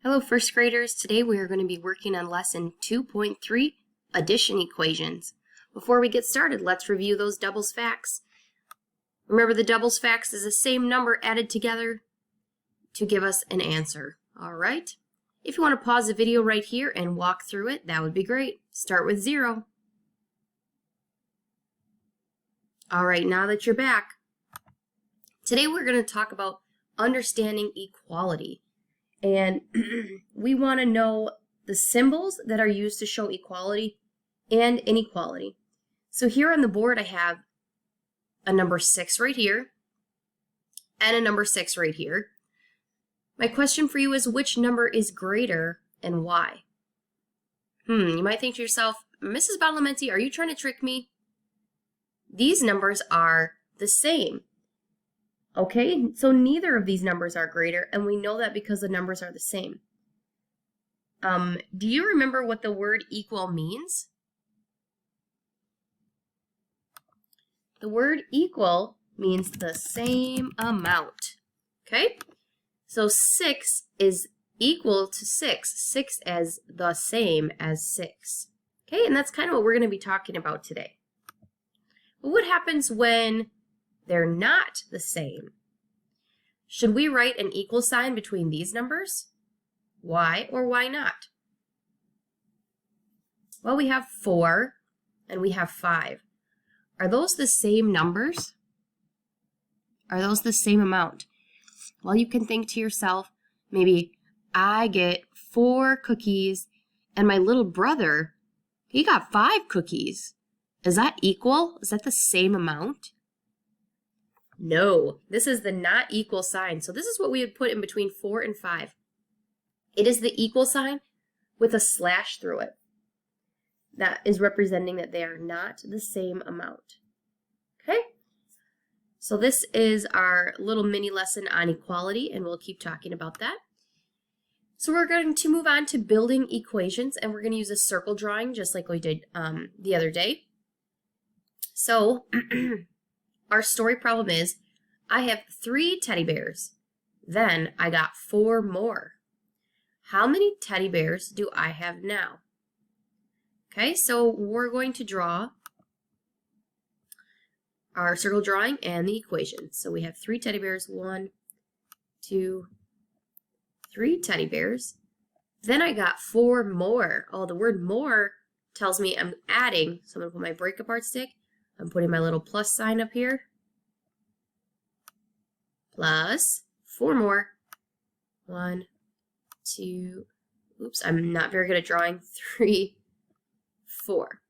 Hello first graders, today we are going to be working on lesson 2.3, addition equations. Before we get started, let's review those doubles facts. Remember, the doubles facts is the same number added together to give us an answer. Alright, if you want to pause the video right here and walk through it, that would be great. Start with 0. Alright, now that you're back, today we're going to talk about understanding equality. And we want to know the symbols that are used to show equality and inequality. So here on the board I have a number 6 right here and a number 6 right here. My question for you is, which number is greater and why? You might think to yourself, Mrs. Badalamenti, are you trying to trick me? These numbers are the same. Okay, so neither of these numbers are greater, and we know that because the numbers are the same. Do you remember what the word equal means? The word equal means the same amount. Okay, so 6 is equal to 6. 6 as the same as 6. Okay, and that's kind of what we're going to be talking about today. But what happens when they're not the same? Should we write an equal sign between these numbers? Why or why not? Well, we have 4 and we have 5. Are those the same numbers? Are those the same amount? Well, you can think to yourself, maybe I get 4 cookies and my little brother, he got 5 cookies. Is that equal? Is that the same amount? No, this is the not equal sign. So this is what we would put in between 4 and 5. It is the equal sign with a slash through it. That is representing that they are not the same amount. Okay? So this is our little mini lesson on equality, and we'll keep talking about that. So we're going to move on to building equations, and we're going to use a circle drawing just like we did the other day. So our story problem is, I have 3 teddy bears. Then I got 4 more. How many teddy bears do I have now? Okay, so we're going to draw our circle drawing and the equation. So we have 3 teddy bears. 1, 2, 3 teddy bears. Then I got 4 more. Oh, the word more tells me I'm adding. So I'm going to put my break apart stick. I'm putting my little plus sign up here. Plus 4 more. 1, 2, oops, I'm not very good at drawing. 3, 4.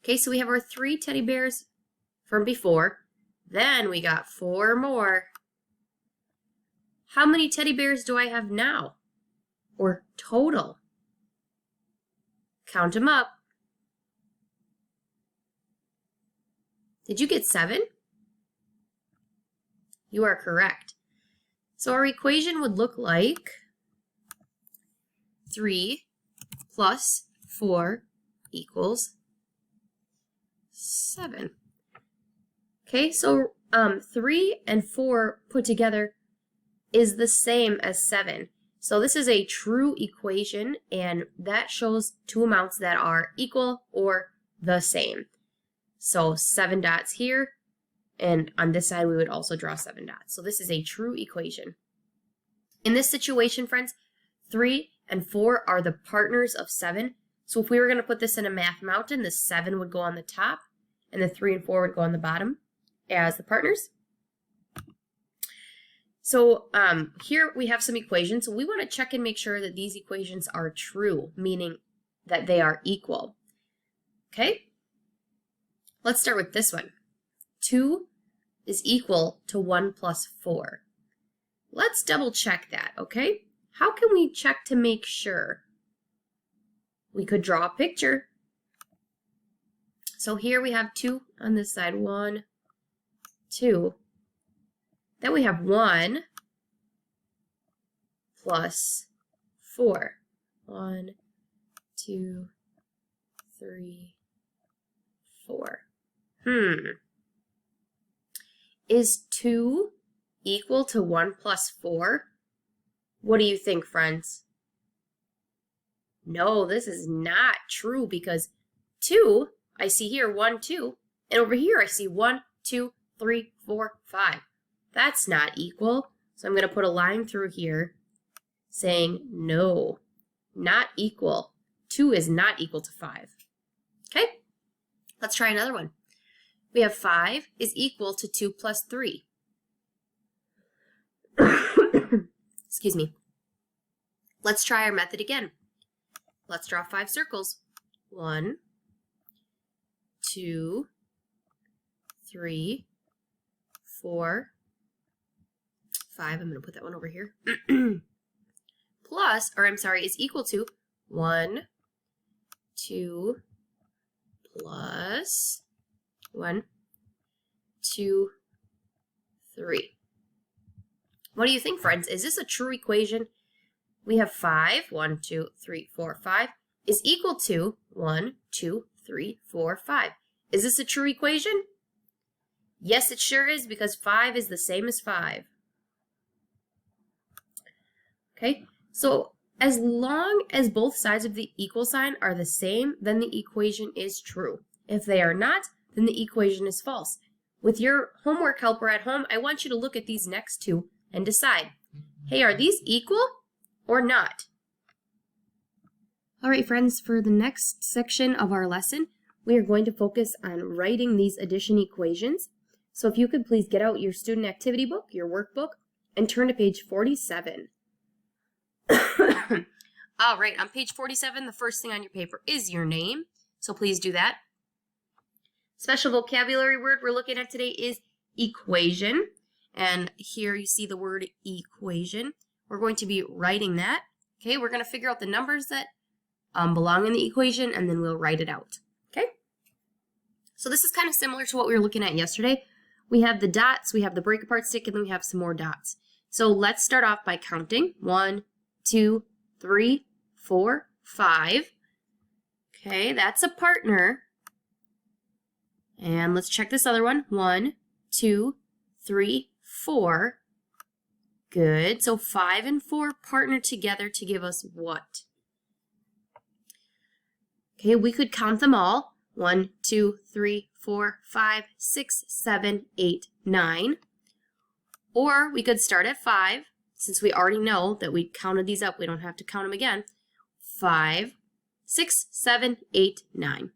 Okay, so we have our 3 teddy bears from before. Then we got 4 more. How many teddy bears do I have now? Or total? Count them up. Did you get 7? You are correct. So our equation would look like 3 plus 4 equals 7. Okay, so 3 and 4 put together is the same as 7. So this is a true equation, and that shows 2 amounts that are equal or the same. So 7 dots here, and on this side we would also draw 7 dots. So this is a true equation. In this situation, friends, 3 and 4 are the partners of 7. So if we were going to put this in a math mountain, the 7 would go on the top, and the 3 and 4 would go on the bottom as the partners. So here we have some equations. So we want to check and make sure that these equations are true, meaning that they are equal. Okay? Let's start with this one. 2 is equal to 1 plus 4. Let's double check that, okay? How can we check to make sure? We could draw a picture. So here we have 2 on this side. 1, 2. Then we have 1 plus 4. 1, 2, 3, 4. Is 2 equal to 1 plus 4? What do you think, friends? No, this is not true because 2, I see here 1, 2, and over here I see 1, 2, 3, 4, 5. That's not equal. So I'm going to put a line through here saying no, not equal. 2 is not equal to 5. Okay, let's try another one. We have 5 is equal to 2 plus 3. Excuse me. Let's try our method again. Let's draw 5 circles. 1, 2, 3, 4, 5. I'm going to put that one over here. Is equal to 1, 2, plus 1, 2, 3. What do you think, friends? Is this a true equation? We have 5, 1, 2, 3, 4, 5, is equal to 1, 2, 3, 4, 5. Is this a true equation? Yes, it sure is, because 5 is the same as 5. Okay, so as long as both sides of the equal sign are the same, then the equation is true. If they are not, then the equation is false. With your homework helper at home, I want you to look at these next two and decide, hey, are these equal or not? All right, friends, for the next section of our lesson, we are going to focus on writing these addition equations. So if you could please get out your student activity book, your workbook, and turn to page 47. All right, on page 47, the first thing on your paper is your name. So please do that. Special vocabulary word we're looking at today is equation. And here you see the word equation. We're going to be writing that. Okay, we're going to figure out the numbers that belong in the equation, and then we'll write it out. Okay? So this is kind of similar to what we were looking at yesterday. We have the dots, we have the break apart stick, and then we have some more dots. So let's start off by counting. 1, 2, 3, 4, 5. Okay, that's a partner. And let's check this other one. 1, 2, 3, 4. Good. So 5 and 4 partner together to give us what? Okay, we could count them all. 1, 2, 3, 4, 5, 6, 7, 8, 9. Or we could start at 5. Since we already know that we counted these up, we don't have to count them again. 5, 6, 7, 8, 9.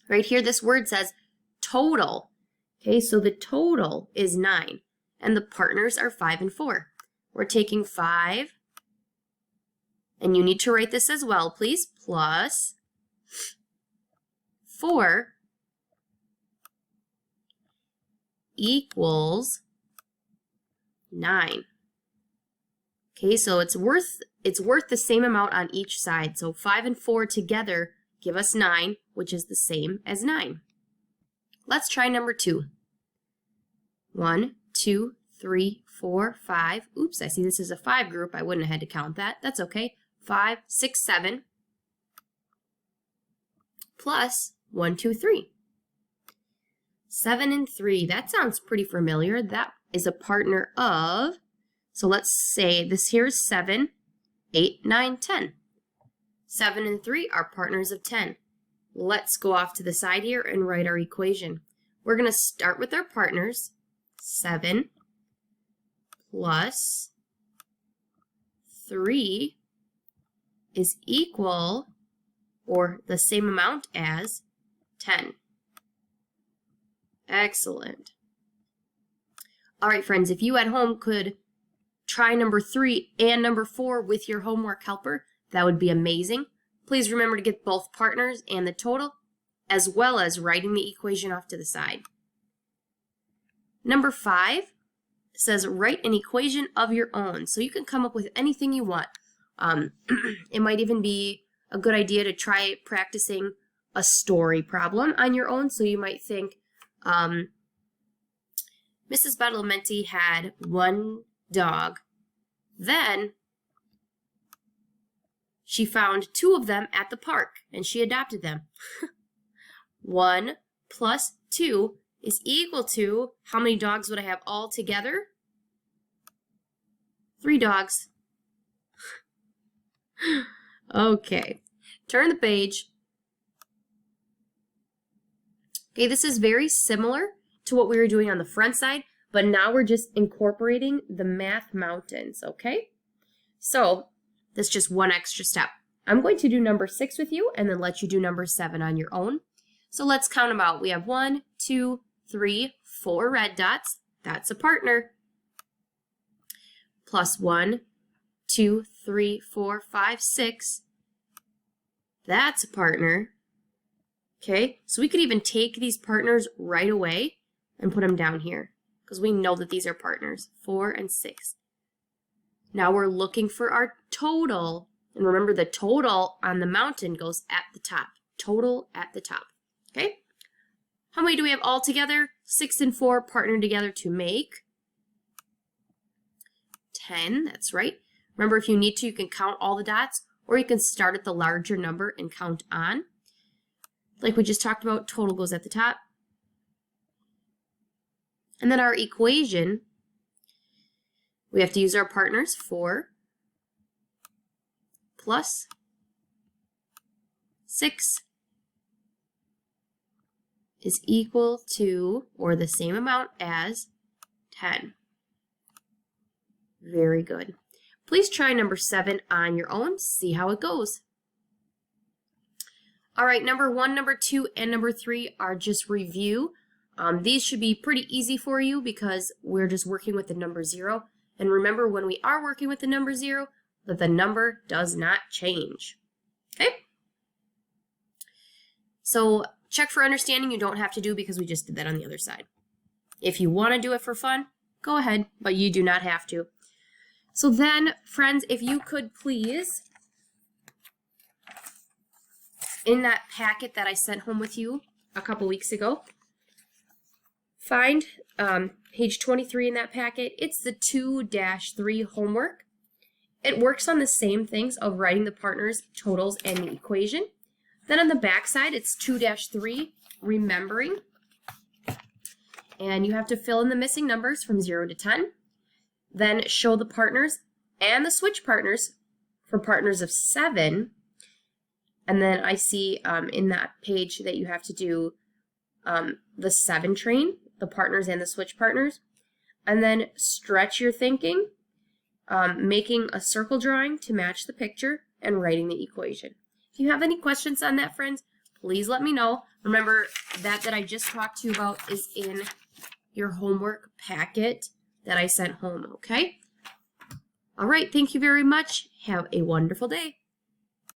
Right here, this word says total. Okay, so the total is 9, and the partners are 5 and 4. We're taking 5, and you need to write this as well, please, plus 4 equals 9. Okay, so it's worth the same amount on each side. So 5 and 4 together give us 9, which is the same as 9. Let's try number 2. 1, 2, 3, 4, 5. Oops, I see this is a 5 group. I wouldn't have had to count that. That's okay. 5, 6, 7. Plus 1, 2, 3. 7 and 3. That sounds pretty familiar. That is a partner of, so let's say this here is 7, 8, 9, 10. 7 and 3 are partners of 10. Let's go off to the side here and write our equation. We're going to start with our partners. 7 plus 3 is equal or the same amount as 10. Excellent. All right, friends, if you at home could try number 3 and number 4 with your homework helper, that would be amazing. Please remember to get both partners and the total, as well as writing the equation off to the side. Number 5 says write an equation of your own. So you can come up with anything you want. It might even be a good idea to try practicing a story problem on your own. So you might think, Mrs. Badalamenti had 1 dog. Then she found 2 of them at the park, and she adopted them. 1 plus 2 is equal to, how many dogs would I have all together? 3 3 dogs. Okay, turn the page. Okay, this is very similar to what we were doing on the front side, but now we're just incorporating the math mountains, okay? So, that's just one extra step. I'm going to do number 6 with you and then let you do number 7 on your own. So let's count them out. We have 1, 2, 3, 4 red dots. That's a partner. Plus 1, 2, 3, 4, 5, 6. That's a partner. Okay, so we could even take these partners right away and put them down here because we know that these are partners, 4 and 6. Now we're looking for our total. And remember, the total on the mountain goes at the top. Total at the top. Okay? How many do we have all together? 6 and 4 partnered together to make 10. That's right. Remember, if you need to, you can count all the dots, or you can start at the larger number and count on. Like we just talked about, total goes at the top. And then our equation, we have to use our partners. 4 plus 6 is equal to, or the same amount as, 10. Very good. Please try number 7 on your own. See how it goes. All right, number 1, number 2, and number 3 are just review. These should be pretty easy for you because we're just working with the number 0. And remember, when we are working with the number 0, that the number does not change. Okay? So check for understanding you don't have to do because we just did that on the other side. If you want to do it for fun, go ahead, but you do not have to. So then, friends, if you could please, in that packet that I sent home with you a couple weeks ago, find page 23 in that packet. It's the 2-3 homework. It works on the same things of writing the partners, totals, and the equation. Then on the back side, it's 2-3, remembering. And you have to fill in the missing numbers from 0 to 10. Then show the partners and the switch partners for partners of 7. And then I see in that page that you have to do the 7 train, the partners and the switch partners. And then stretch your thinking, making a circle drawing to match the picture, and writing the equation. If you have any questions on that, friends, please let me know. Remember, that I just talked to you about is in your homework packet that I sent home, okay? All right, thank you very much. Have a wonderful day.